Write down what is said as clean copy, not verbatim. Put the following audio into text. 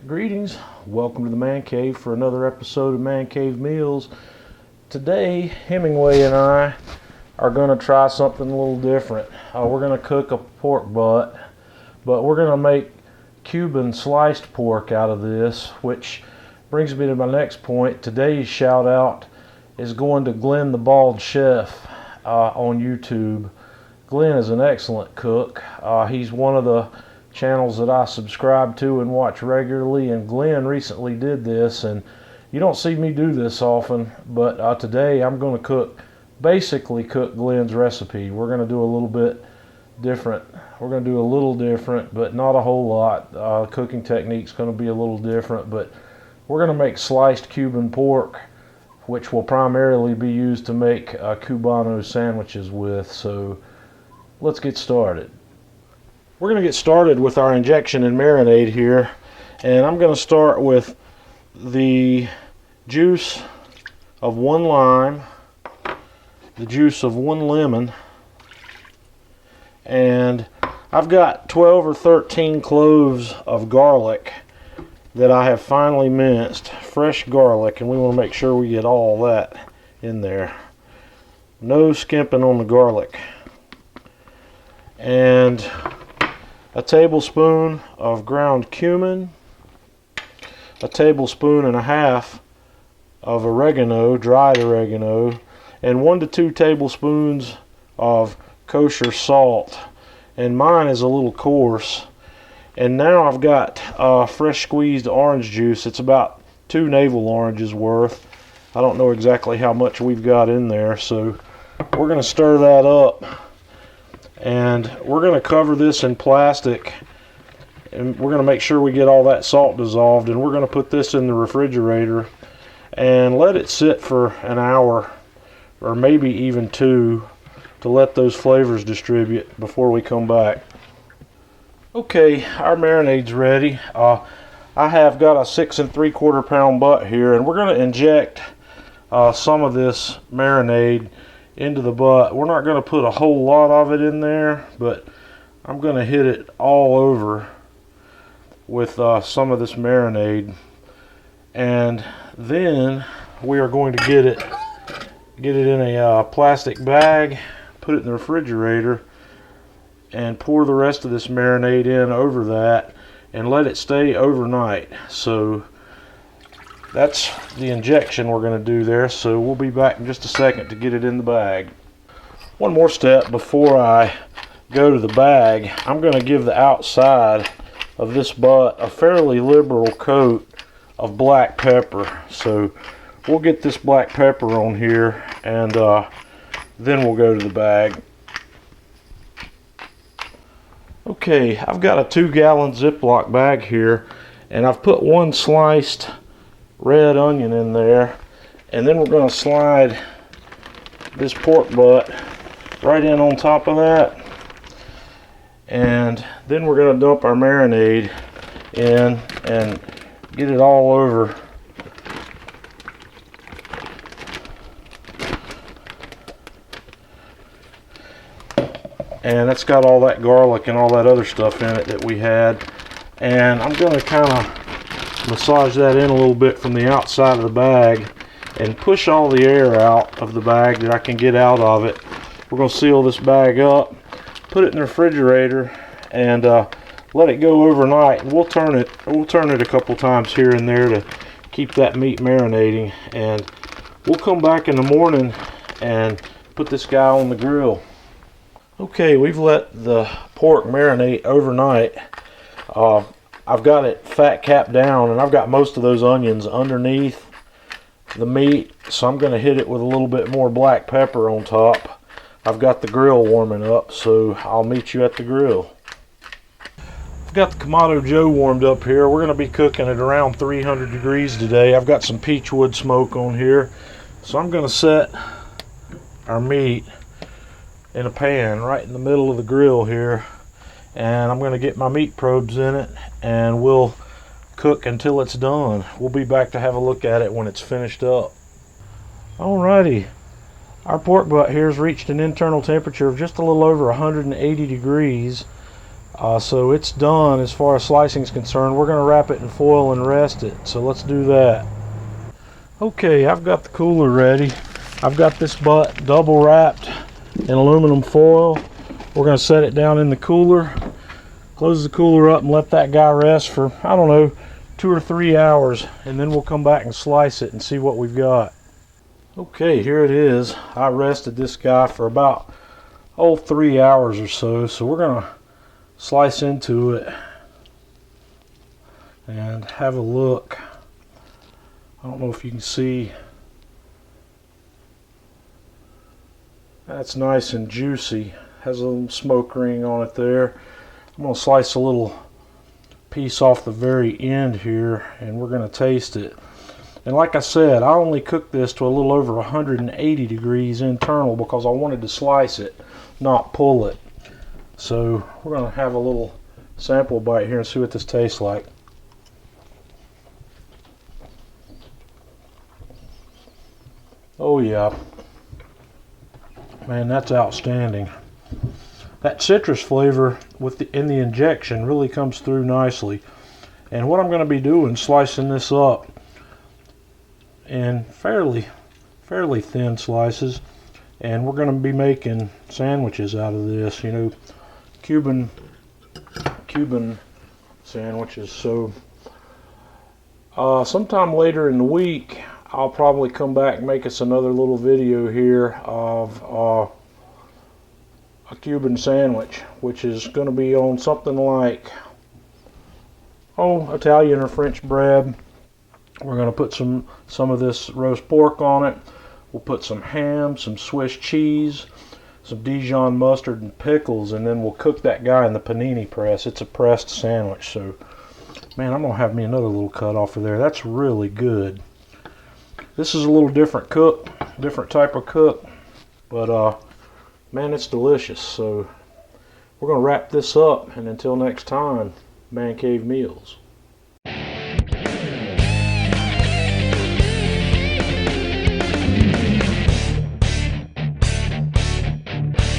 Greetings, welcome to the Man Cave for another episode of Man Cave Meals. Today, Hemingway and I are going to try something a little different. We're going to cook a pork butt, but we're going to make Cuban sliced pork out of this, which brings me to my next point. Today's shout out is going to Glen The Bald Chef on YouTube. Glen is an excellent cook. He's one of the channels that I subscribe to and watch regularly, and Glen recently did this, and you don't see me do this often, but today I'm going to basically cook Glen's recipe. We're going to do a little bit different. We're going to do a little different, but not a whole lot. Cooking technique's going to be a little different, but we're going to make sliced Cuban pork, which will primarily be used to make Cubano sandwiches with. So let's get started. We're going to get started with our injection and marinade here, and I'm going to start with the juice of one lime, the juice of one lemon, and I've got 12 or 13 cloves of garlic that I have finely minced, fresh garlic, and we want to make sure we get all that in there. No skimping on the garlic. And a tablespoon of ground cumin, a tablespoon and a half of oregano, dried oregano, and 1 to 2 tablespoons of kosher salt. And mine is a little coarse. And now I've got fresh squeezed orange juice. It's about 2 navel oranges worth. I don't know exactly how much we've got in there, so we're going to stir that up. And we're going to cover this in plastic, and we're going to make sure we get all that salt dissolved, and we're going to put this in the refrigerator and let it sit for an hour or maybe even 2 to let those flavors distribute before we come back. Okay, our marinade's ready. I have got a 6 3/4 pound butt here, and we're going to inject some of this marinade into the butt. We're not going to put a whole lot of it in there, but I'm going to hit it all over with some of this marinade, and then we are going to get it in a plastic bag, put it in the refrigerator, and pour the rest of this marinade in over that and let it stay overnight. So that's the injection we're going to do there, so we'll be back in just a second to get it in the bag. One more step before I go to the bag. I'm going to give the outside of this butt a fairly liberal coat of black pepper. So we'll get this black pepper on here, and then we'll go to the bag. Okay, I've got a 2-gallon Ziploc bag here, and I've put 1 sliced red onion in there, and then we're going to slide this pork butt right in on top of that, and then we're going to dump our marinade in and get it all over. And that's got all that garlic and all that other stuff in it that we had, and I'm going to kind of massage that in a little bit from the outside of the bag and push all the air out of the bag that I can get out of it. We're going to seal this bag up, put it in the refrigerator, and let it go overnight. And we'll turn it a couple times here and there to keep that meat marinating, and we'll come back in the morning and put this guy on the grill. Okay, we've let the pork marinate overnight. I've got it fat capped down, and I've got most of those onions underneath the meat, so I'm going to hit it with a little bit more black pepper on top. I've got the grill warming up, so I'll meet you at the grill. I've got the Kamado Joe warmed up here. We're going to be cooking at around 300 degrees today. I've got some peachwood smoke on here, so I'm going to set our meat in a pan right in the middle of the grill here, and I'm going to get my meat probes in it, and we'll cook until it's done. We'll be back to have a look at it when it's finished up. Alrighty, our pork butt here has reached an internal temperature of just a little over 180 degrees. So it's done as far as slicing is concerned. We're going to wrap it in foil and rest it. So let's do that. Okay, I've got the cooler ready. I've got this butt double wrapped in aluminum foil. We're going to set it down in the cooler, close the cooler up and let that guy rest for, I don't know, 2 or 3 hours, and then we'll come back and slice it and see what we've got. Okay, here it is. I rested this guy for about 3 hours or so. So we're going to slice into it and have a look. I don't know if you can see. That's nice and juicy. Has a little smoke ring on it there. I'm going to slice a little piece off the very end here and we're going to taste it. And like I said, I only cooked this to a little over 180 degrees internal because I wanted to slice it, not pull it. So we're going to have a little sample bite here and see what this tastes like. Oh yeah, man, that's outstanding. That citrus flavor in the injection really comes through nicely. And what I'm going to be doing, slicing this up in fairly thin slices, and we're going to be making sandwiches out of this, you know, Cuban sandwiches. So sometime later in the week I'll probably come back and make us another little video here of a Cuban sandwich, which is going to be on something like Italian or French bread. We're going to put some of this roast pork on it. We'll put some ham, some Swiss cheese, some Dijon mustard and pickles, and then we'll cook that guy in the panini press. It's a pressed sandwich. So man, I'm going to have me another little cut off of there. That's really good. This is a little different type of cook, but man, it's delicious. So we're going to wrap this up, and until next time, Man Cave Meals.